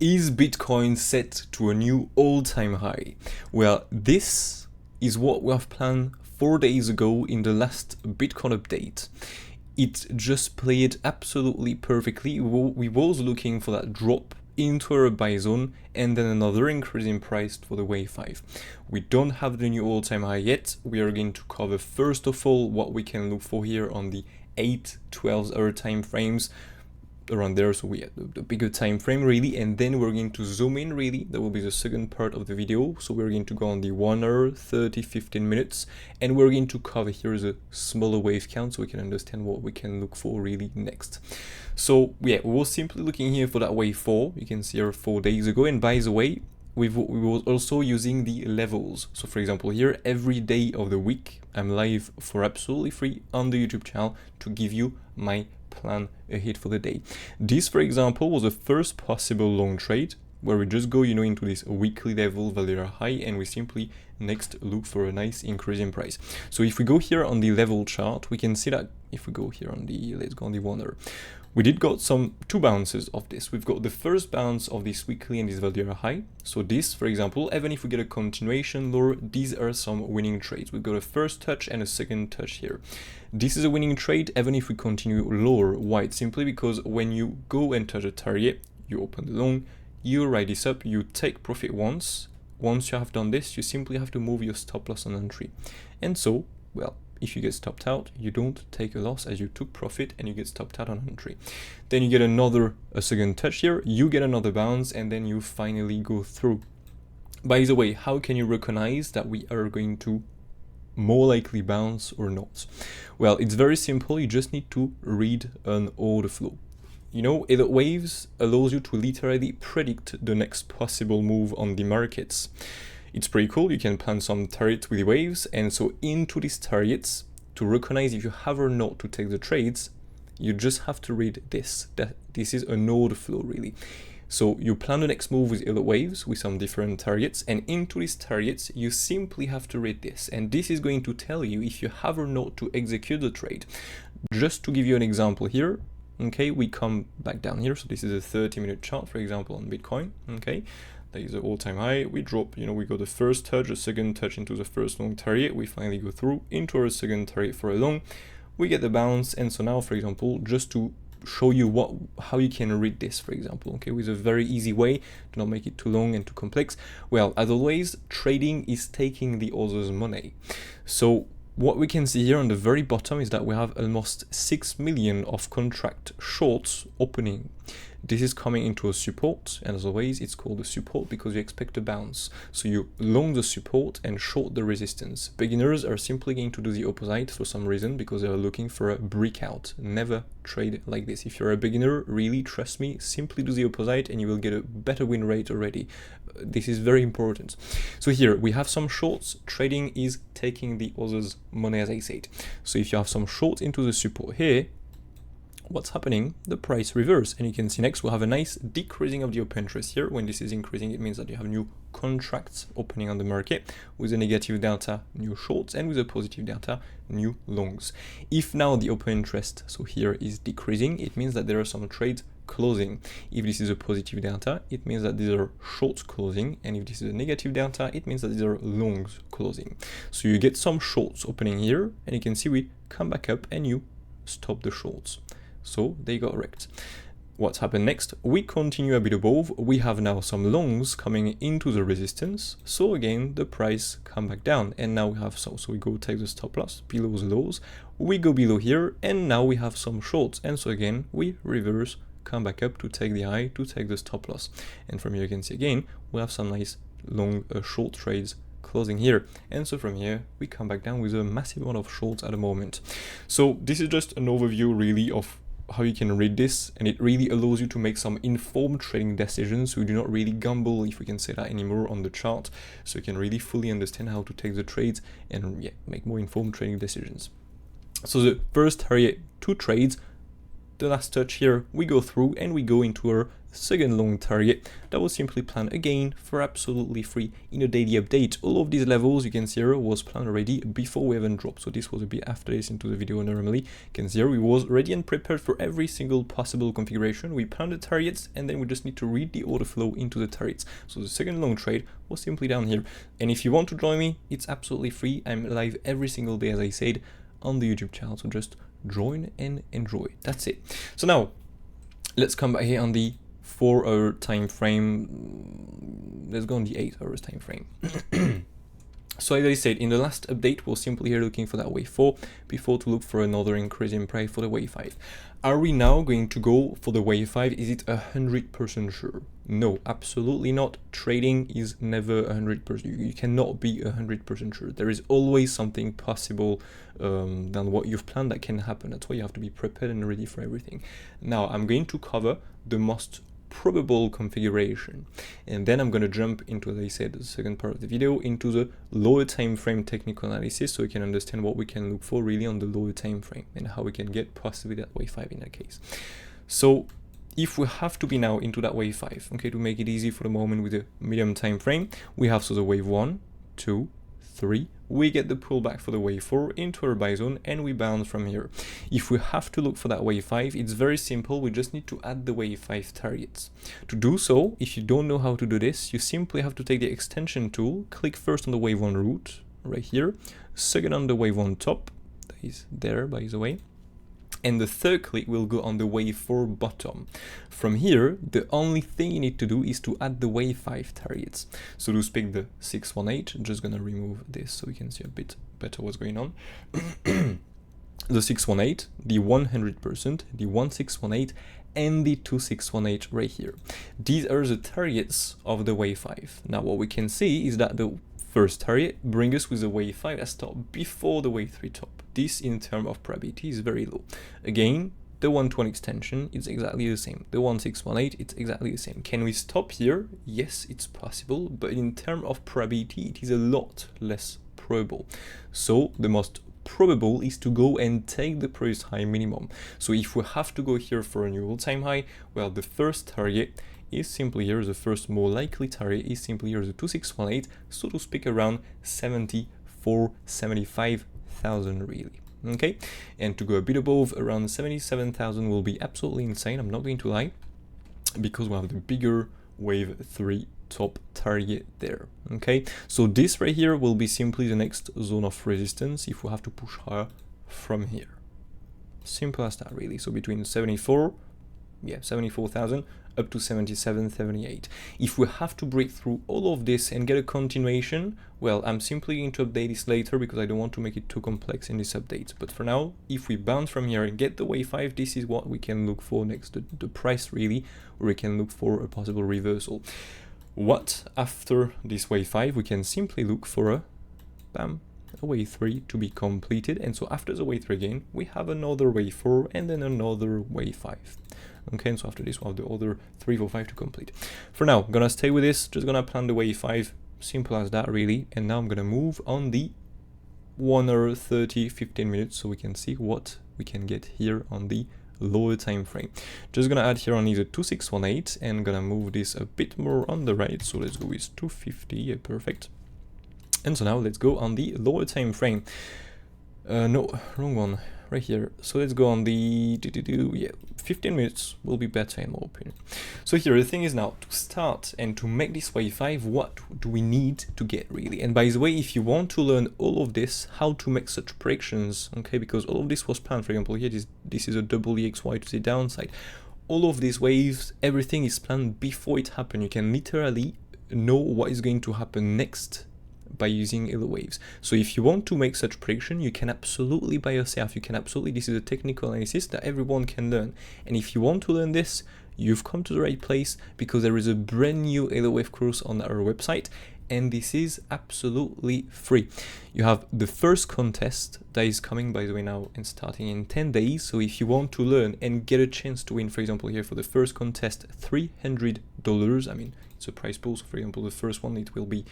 Is Bitcoin set to a new all-time high? Well, this is what we have planned 4 days ago in the last Bitcoin update. It just played absolutely perfectly. We was looking for that drop into our buy zone and then another increase in price for the wave 5. We don't have the new all-time high yet. We are going to cover first of all what we can look for here on the 8-12 hour time frames around there, so we have the bigger time frame really, and then we're going to zoom in really. That will be the second part of the video. So we're going to go on the 1 hour 30-15 minutes, and we're going to cover here the smaller wave count so we can understand what we can look for really next. So yeah, we were simply looking here for that wave 4. You can see here 4 days ago, and by the way, we were also using the levels. So for example here, every day of the week I'm live for absolutely free on the YouTube channel to give you my plan ahead for the day. This, for example, was the first possible long trade where we just go, into this weekly level value high, and we simply next look for a nice increase in price. So if we go here on the level chart, we can see that if we go here on the, let's go on the 1 hour, we did got two bounces of this. We've got the first bounce of this weekly and this value high. So this, for example, even if we get a continuation lower, these are some winning trades. We've got a first touch and a second touch here. This is a winning trade even if we continue lower. Why? Simply because when you go and touch a target, you open the long, you ride this up, you take profit once. Once you have done this, you simply have to move your stop loss on entry. And so, well, if you get stopped out, you don't take a loss as you took profit and you get stopped out on entry. Then you get a second touch here, you get another bounce, and then you finally go through. By the way, how can you recognize that we are going to more likely bounce or not? Well, it's very simple. You just need to read an order flow. Elliott waves allows you to literally predict the next possible move on the markets. It's pretty cool. You can plan some targets with the waves, and so into these targets, to recognize if you have or not to take the trades, you just have to read this. That this is an order flow really. So you plan the next move with Elliott waves with some different targets, and into these targets you simply have to read this, and this is going to tell you if you have or not to execute the trade. Just to give you an example here, okay, we come back down here. So this is a 30-minute chart, for example, on Bitcoin. Okay, that is the all-time high. We drop, we go the first touch, a second touch into the first long target. We finally go through into our second target for a long. We get the bounce, and so now, for example, just to show you how you can read this, for example, okay, with a very easy way, do not make it too long and too complex. Well, as always, trading is taking the other's money. So what we can see here on the very bottom is that we have almost 6 million of contract shorts opening. This is coming into a support, and as always, it's called a support because you expect a bounce. So you long the support and short the resistance. Beginners are simply going to do the opposite for some reason because they are looking for a breakout. Never trade like this. If you're a beginner, really, trust me, simply do the opposite and you will get a better win rate already. This is very important. So here we have some shorts. Trading is taking the other's money, as I said. So if you have some shorts into the support here, what's happening? The price reverse, and you can see next we'll have a nice decreasing of the open interest here. When this is increasing, it means that you have new contracts opening on the market with a negative delta, new shorts, and with a positive delta, new longs. If now the open interest, so here, is decreasing, it means that there are some trades closing. If this is a positive delta, it means that these are shorts closing, and if this is a negative delta, it means that these are longs closing. So you get some shorts opening here, and you can see we come back up and you stop the shorts. So they got wrecked. What's happened next? We continue a bit above. We have now some longs coming into the resistance. So again, the price come back down, and now we have so we go take the stop loss below the lows. We go below here, and now we have some shorts, and so again we reverse, come back up to take the high, to take the stop loss. And from here you can see again we have some nice long short trades closing here, and so from here we come back down with a massive amount of shorts at the moment. So this is just an overview really of how you can read this, and it really allows you to make some informed trading decisions, so you do not really gamble, if we can say that anymore, on the chart, so you can really fully understand how to take the trades and make more informed trading decisions. So the first target, 2 trades. The last touch here, we go through and we go into our second long target that was simply planned again for absolutely free in a daily update. All of these levels you can see here was planned already before we even dropped, so this was a bit after this into the video. Normally you can see here we was ready and prepared for every single possible configuration. We planned the targets and then we just need to read the order flow into the targets. So the second long trade was simply down here, and if you want to join me, it's absolutely free. I'm live every single day, as I said, on the YouTube channel, so just join and enjoy. That's it. So now let's come back here on the 4-hour time frame. Let's go on the 8 hours time frame. So as I said, in the last update, we're simply here looking for that wave 4 before to look for another increase in price for the wave 5. Are we now going to go for the wave 5? Is it 100% sure? No, absolutely not. Trading is never 100%. You cannot be 100% sure. There is always something possible than what you've planned that can happen. That's why you have to be prepared and ready for everything. Now, I'm going to cover the most probable configuration, and then I'm going to jump into, as I said, the second part of the video, into the lower time frame technical analysis, so you can understand what we can look for really on the lower time frame and how we can get possibly that wave 5 in that case. So if we have to be now into that wave 5, okay, to make it easy for the moment with the medium time frame, we have so the wave 1, 2, 3, we get the pullback for the wave 4 into our buy zone, and we bounce from here. If we have to look for that wave 5, it's very simple. We just need to add the wave 5 targets. To do so, if you don't know how to do this, you simply have to take the extension tool, click first on the wave 1 root right here, second on the wave 1 top, that is there by the way, and the third click will go on the wave 4 bottom. From here, the only thing you need to do is to add the wave 5 targets. So to speak, the 618, I'm just gonna remove this so you can see a bit better what's going on. The 618, the 100%, the 1618, and the 2618 right here. These are the targets of the wave 5. Now what we can see is that the first target brings us with the wave 5 that stopped before the wave 3 top. This in terms of probability is very low. Again, the 1-to-1 extension is exactly the same. The 1618, it's exactly the same. Can we stop here? Yes, it's possible, but in terms of probability, it is a lot less probable. So the most probable is to go and take the previous high minimum. So if we have to go here for a new all-time high, well, the first target is simply here, the first more likely target is simply here, the 2618, so to speak around 75,000 really. Okay, and to go a bit above, around 77,000 will be absolutely insane, I'm not going to lie, because we have the bigger wave 3 top target there. Okay, so this right here will be simply the next zone of resistance if we have to push higher from here. Simple as that really. So between 74,000 up to 77, 78. If we have to break through all of this and get a continuation, well, I'm simply going to update this later because I don't want to make it too complex in this update. But for now, if we bounce from here and get the wave 5, this is what we can look for next, the price really, where we can look for a possible reversal. What after this wave 5, we can simply look for a wave 3 to be completed, and so after the wave 3 again, we have another wave 4 and then another wave 5. Okay, and so after this, we'll have the other 3, 4, 5 to complete. For now, I'm gonna stay with this, just gonna plan the wave 5, simple as that really, and now I'm gonna move on the 1 hour 30, 15 minutes so we can see what we can get here on the lower time frame. Just gonna add here only the 2618 and gonna move this a bit more on the right, so let's go with 250, yeah, perfect. And so now let's go on the lower time frame. No, wrong one, right here. So let's go on the 15 minutes will be better in my opinion. So here the thing is now to start and to make this wave 5, what do we need to get really? And by the way, if you want to learn all of this, how to make such predictions, okay, because all of this was planned. For example, here this is a double EXY to the downside. All of these waves, everything is planned before it happens. You can literally know what is going to happen next by using Elliott waves. So if you want to make such prediction, you can absolutely by yourself, this is a technical analysis that everyone can learn. And if you want to learn this, you've come to the right place, because there is a brand new Elliott wave course on our website, and this is absolutely free. You have the first contest that is coming, by the way, now and starting in 10 days. So if you want to learn and get a chance to win, for example, here for the first contest, $300, I mean, it's a prize pool. So for example, the first one, it will be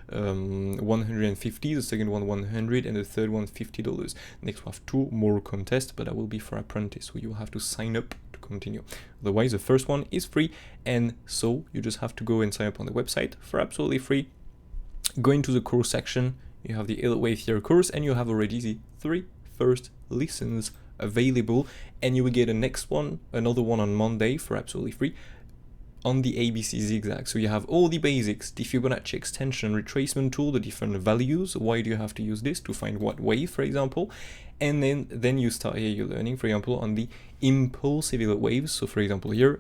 150, the second one 100, and the third one $50. Next we have 2 more contests, but that will be for apprentice, so you have to sign up to continue. Otherwise the first one is free, And so you just have to go and sign up on the website for absolutely free. Go into the course section, you have the Elliott Wave Theory course, and you have already the 3 first lessons available, and you will get a next one, another one on Monday for absolutely free on the ABC zigzag. So you have all the basics, the Fibonacci extension, retracement tool, the different values, why do you have to use this to find what wave, for example, and then you start here, you're learning, for example, on the impulsive Elliott waves. So for example here,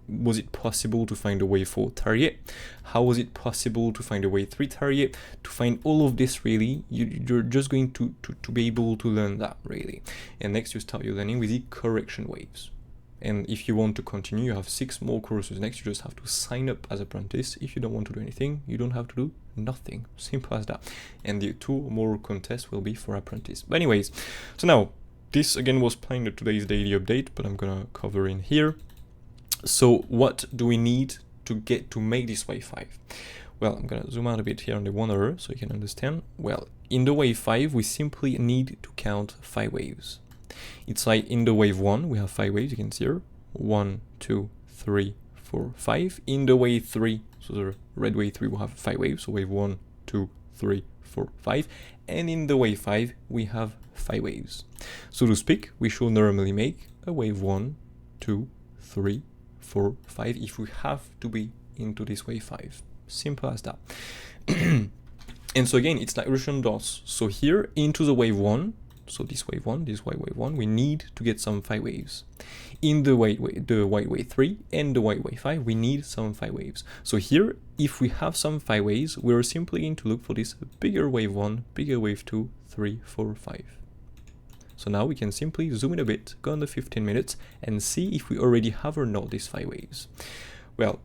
was it possible to find a wave 4 target? How was it possible to find a wave 3 target? To find all of this, really, you're just going to be able to learn that, really. And next you start your learning with the correction waves. And if you want to continue, you have 6 more courses next. You just have to sign up as apprentice. If you don't want to do anything, you don't have to do nothing. Simple as that. And the 2 more contests will be for apprentice. But anyways, so now this again was planned today's daily update, but I'm gonna cover in here. So what do we need to make this wave 5? Well, I'm gonna zoom out a bit here on the 1 hour so you can understand. Well, in the wave 5, we simply need to count 5 waves. It's like in the wave 1, we have 5 waves, you can see here. 1, 2, 3, 4, 5. In the wave 3, so the red wave 3 will have 5 waves, so wave 1, 2, 3, 4, 5. And in the wave 5, we have 5 waves. So to speak, we should normally make a wave 1, 2, 3, 4, 5 if we have to be into this wave 5. Simple as that. And so again, it's like Russian dots. So here into the wave 1, so this wave 1, this white wave 1, we need to get some 5 waves. In the white wave 3 and the white wave 5, we need some 5 waves. So here, if we have some 5 waves, we're simply going to look for this bigger wave 1, bigger wave 2, 3, 4, 5. So now we can simply zoom in a bit, go on the 15 minutes, and see if we already have or not these 5 waves. Well,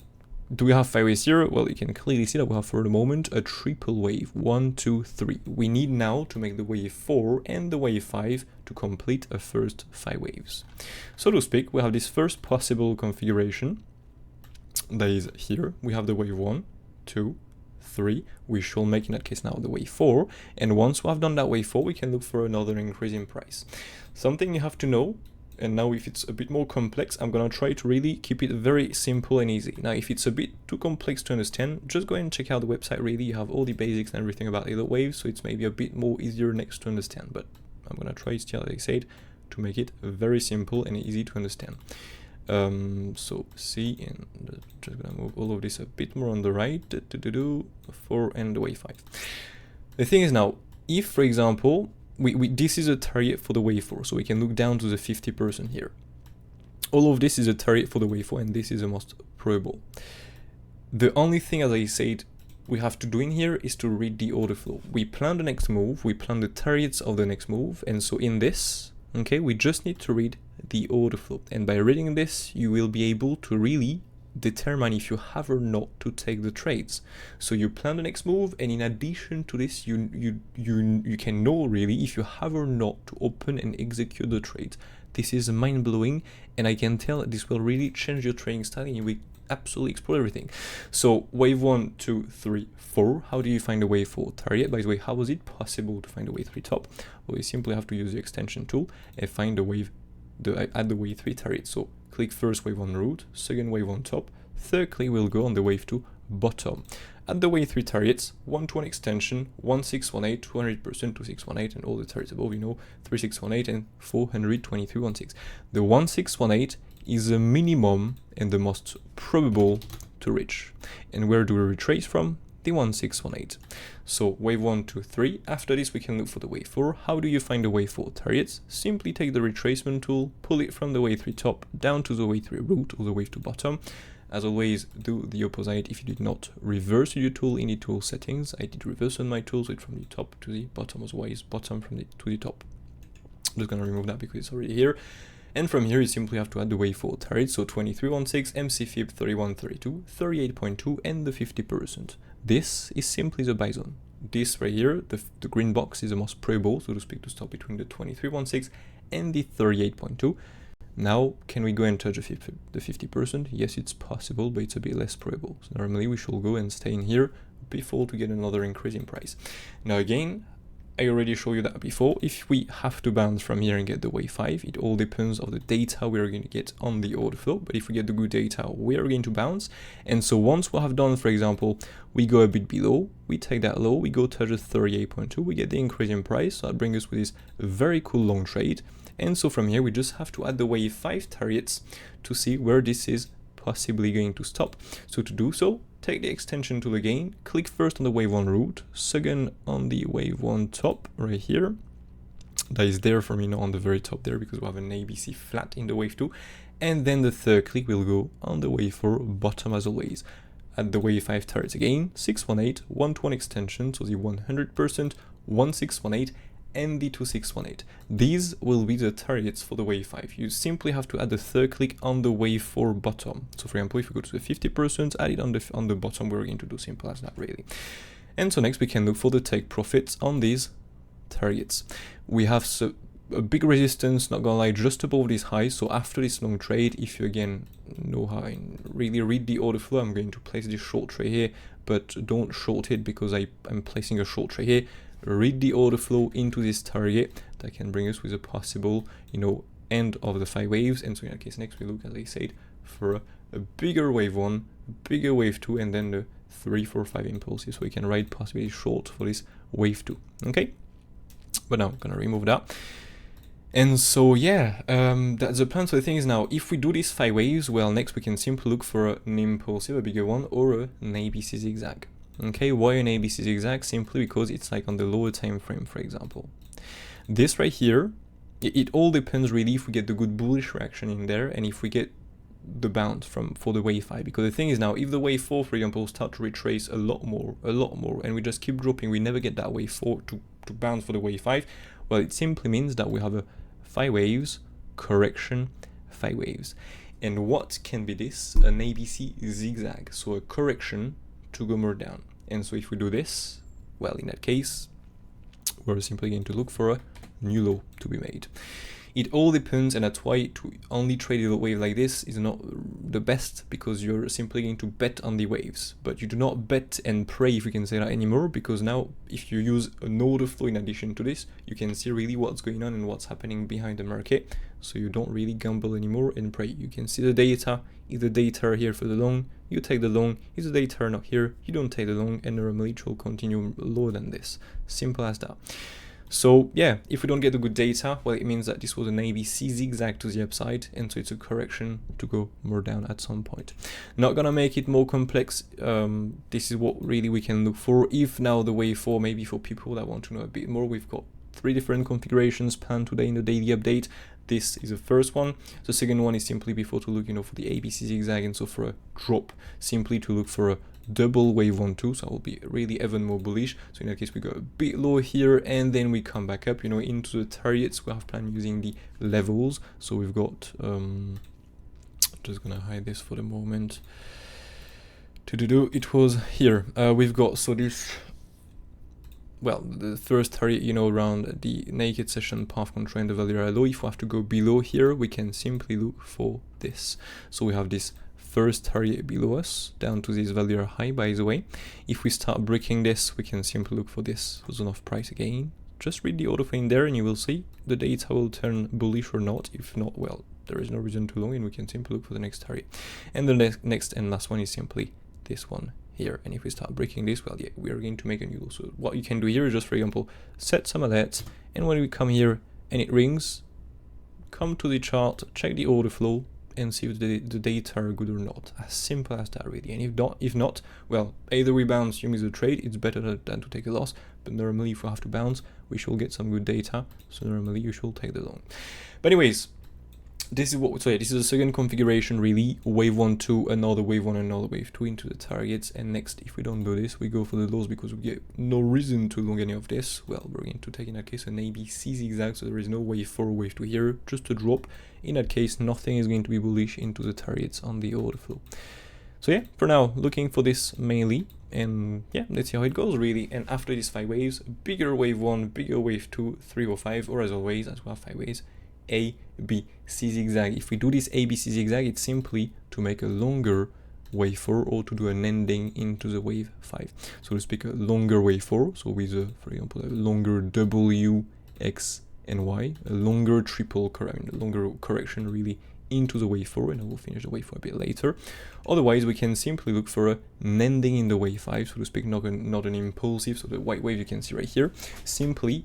do we have 5 waves here? Well, you can clearly see that we have for the moment a triple wave, 1, 2, 3. We need now to make the wave 4 and the wave 5 to complete a first 5 waves. So to speak, we have this first possible configuration that is here. We have the wave 1, 2, 3. We shall make in that case now the wave 4. And once we have done that wave 4, we can look for another increase in price. Something you have to know. And now if it's a bit more complex, I'm gonna try to really keep it very simple and easy. Now if it's a bit too complex to understand, just go and check out the website. Really, you have all the basics and everything about Elliott waves, so it's maybe a bit more easier next to understand. But I'm gonna try still, like I said, to make it very simple and easy to understand. So see, and just gonna move all of this a bit more on the right, 4 and the wave 5. The thing is now, if for example, this is a target for the wave 4, so we can look down to the 50% here. All of this is a target for the wave 4, and this is the most probable. The only thing, as I said, we have to do in here is to read the order flow. We plan the next move, we plan the targets of the next move, and so in this, okay, we just need to read the order flow. And by reading this, you will be able to really determine if you have or not to take the trades. So you plan the next move, and in addition to this, you can know really if you have or not to open and execute the trade. This is mind-blowing, and I can tell this will really change your trading style, and you will absolutely explore everything. So wave 1, 2, 3, 4. How do you find a wave 4 target? By the way, how was it possible to find a wave 3 top? Well, you simply have to use the extension tool and find the wave at the wave 3 target. So click first wave 1 root, second wave 1 top, third click will go on the wave 2 bottom. At the wave 3 targets, 1-to-1 extension, 1618, 200%, 2618, and all the targets above, 3618 and 423.16. The 1618 is the minimum and the most probable to reach. And where do we retrace from? The 1618. So wave 1, 2, 3. After this, we can look for the wave 4. How do you find the wave 4 targets? Simply take the retracement tool, pull it from the wave 3 top down to the wave 3 root or the wave 2 bottom. As always, do the opposite if you did not reverse your tool in the tool settings. I did reverse on my tool, so it's from the top to the bottom, otherwise bottom to the top. I'm just gonna remove that because it's already here. And from here, you simply have to add the wave 4 targets, so 2316, MC fib 3132, 38.2, and the 50%. This is simply the buy zone. This right here, the green box, is the most probable, so to speak, to stop between the 2316 and the 38.2. Now, can we go and touch the 50%? Yes, it's possible, but it's a bit less probable. So normally we should go and stay in here before to get another increase in price. Now again, I already showed you that before. If we have to bounce from here and get the wave 5, it all depends on the data we're going to get on the order flow. But if we get the good data, we're going to bounce. And so once we have done, for example, we go a bit below, we take that low, we go touch the 38.2, we get the increase in price. So that brings us with this very cool long trade. And so from here, we just have to add the wave 5 targets to see where this is possibly going to stop. So to do so, take the extension tool again, click first on the wave 1 root, second on the wave 1 top right here. That is there for me now on the very top there because we have an ABC flat in the wave 2. And then the third click will go on the wave 4 bottom as always. At the wave 5 targets again, 618, 121 extension, so the 100%, 1618, and the 2618. These will be the targets for the wave 5. You simply have to add the third click on the wave 4 bottom. So for example, if we go to the 50%, add it on the bottom, we're going to do simple as that really. And so next we can look for the take profits on these targets. We have a big resistance, not gonna lie, just above this high. So after this long trade, if you again know how I really read the order flow, I'm going to place this short trade here, but don't short it because I'm placing a short trade here. Read the order flow into this target that can bring us with a possible, end of the 5 waves. And so in that case, next we look, as I said, for a bigger wave 1, bigger wave 2, and then the 3, 4, 5 impulses. So we can ride possibly short for this wave 2. Okay, but now I'm gonna remove that. And so yeah, that's the plan. So the thing is now, if we do these 5 waves, well, next we can simply look for an impulsive, a bigger one, or an ABC zigzag. Okay, why an ABC zigzag? Simply because it's like on the lower time frame, for example. This right here, it all depends really if we get the good bullish reaction in there and if we get the bounce for the wave 5. Because the thing is now, if the wave 4, for example, start to retrace a lot more, and we just keep dropping, we never get that wave 4 to bounce for the wave 5, well, it simply means that we have a 5 waves, correction, 5 waves. And what can be this? An ABC zigzag, so a correction to go more down. And so if we do this, well, in that case, we're simply going to look for a new low to be made. It all depends, and that's why to only trade a wave like this is not the best, because you're simply going to bet on the waves. But you do not bet and pray, if we can say that anymore, because now if you use an order flow in addition to this, you can see really what's going on and what's happening behind the market. So you don't really gamble anymore and pray. You can see the data. If the data are here for the long, you take the long. If the data are not here, you don't take the long, and normally it will continue lower than this. Simple as that. So yeah, if we don't get the good data, well, it means that this was an ABC zigzag to the upside, and so it's a correction to go more down at some point. Not gonna make it more complex. This is what really we can look for. If now the wave 4, maybe for people that want to know a bit more, we've got 3 different configurations planned today in the daily update. This is the first one. The second one is simply before to look, for the ABC zigzag, and so for a drop, simply to look for a double wave 1, 2, so I will be really even more bullish. So in that case, we go a bit low here, and then we come back up, into the targets. We have planned using the levels. So we've got, just gonna hide this for the moment. It was here. We've got, so this, well, the first target, around the naked session path control and the value low. If we have to go below here, we can simply look for this. So we have this first target below us, down to this value high, by the way. If we start breaking this, we can simply look for this zone of price again. Just read the order flow in there and you will see the data will turn bullish or not. If not, well, there is no reason to long, and we can simply look for the next target. And the next and last one is simply this one here. And if we start breaking this, well, yeah, we are going to make a new low. So what you can do here is just, for example, set some alerts, and when we come here and it rings, come to the chart, check the order flow, and see if the data are good or not. As simple as that, really. And if not, well, either we bounce, you miss the trade, it's better than to take a loss. But normally, if we have to bounce, we should get some good data, so normally you should take the long. But anyways, this is what, so yeah, this is the second configuration, really. Wave 1, 2, another wave 1, another wave 2 into the targets. And next, if we don't do this, we go for the lows, because we get no reason to long any of this. Well, we're going to take, in that case, an ABC zigzag, so there is no wave 4 or wave 2 here, just a drop. In that case, nothing is going to be bullish into the targets on the order flow. So yeah, for now, looking for this mainly, and yeah, let's see how it goes, really. And after these 5 waves, bigger wave 1, bigger wave 2, 3 or 5, or as always, as we have 5 waves, A, B, C zigzag. If we do this ABC zigzag, it's simply to make a longer wave 4 or to do an ending into the wave 5. So to speak, a longer wave 4, so with, for example, a longer W, X, and Y, a longer a longer correction really into the wave 4, and I will finish the wave 4 a bit later. Otherwise, we can simply look for an ending in the wave 5, so to speak, not an impulsive, so the white wave you can see right here, simply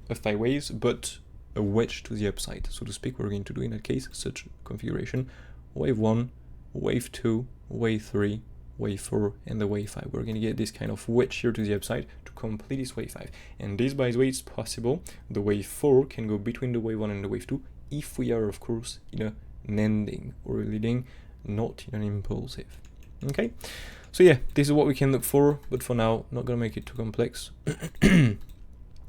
a 5 waves, but a wedge to the upside, so to speak. We're going to do in that case such configuration: wave 1, wave 2, wave 3, wave 4, and the wave 5. We're going to get this kind of wedge here to the upside to complete this wave 5. And this, by the way, is possible. The wave 4 can go between the wave 1 and the wave 2 if we are, of course, in an ending or a leading, not in an impulsive. Okay, so yeah, this is what we can look for, but for now, not gonna make it too complex.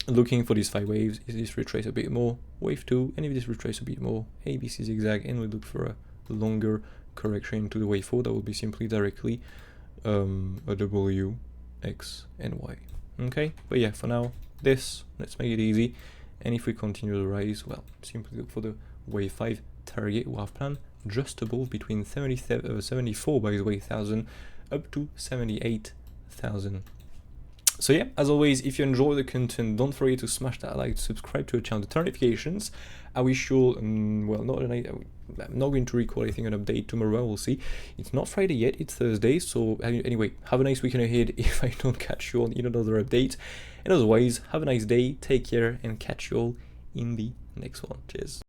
Looking for these 5 waves. Is this retrace a bit more? Wave 2, and if this retrace a bit more, ABC zigzag, and we look for a longer correction into the wave 4. That will be simply directly a W, X, and Y. Okay, but yeah, for now, let's make it easy. And if we continue the rise, well, simply look for the wave 5 target we have planned, adjustable between 74, by the way, thousand up to 78,000. So yeah, as always, if you enjoy the content, don't forget to smash that like, subscribe to the channel, turn notifications. I wish you all, well, I'm not going to record, I think, an update tomorrow, we'll see. It's not Friday yet, it's Thursday, so anyway, have a nice weekend ahead if I don't catch you on another update. And otherwise, have a nice day, take care, and catch you all in the next one. Cheers.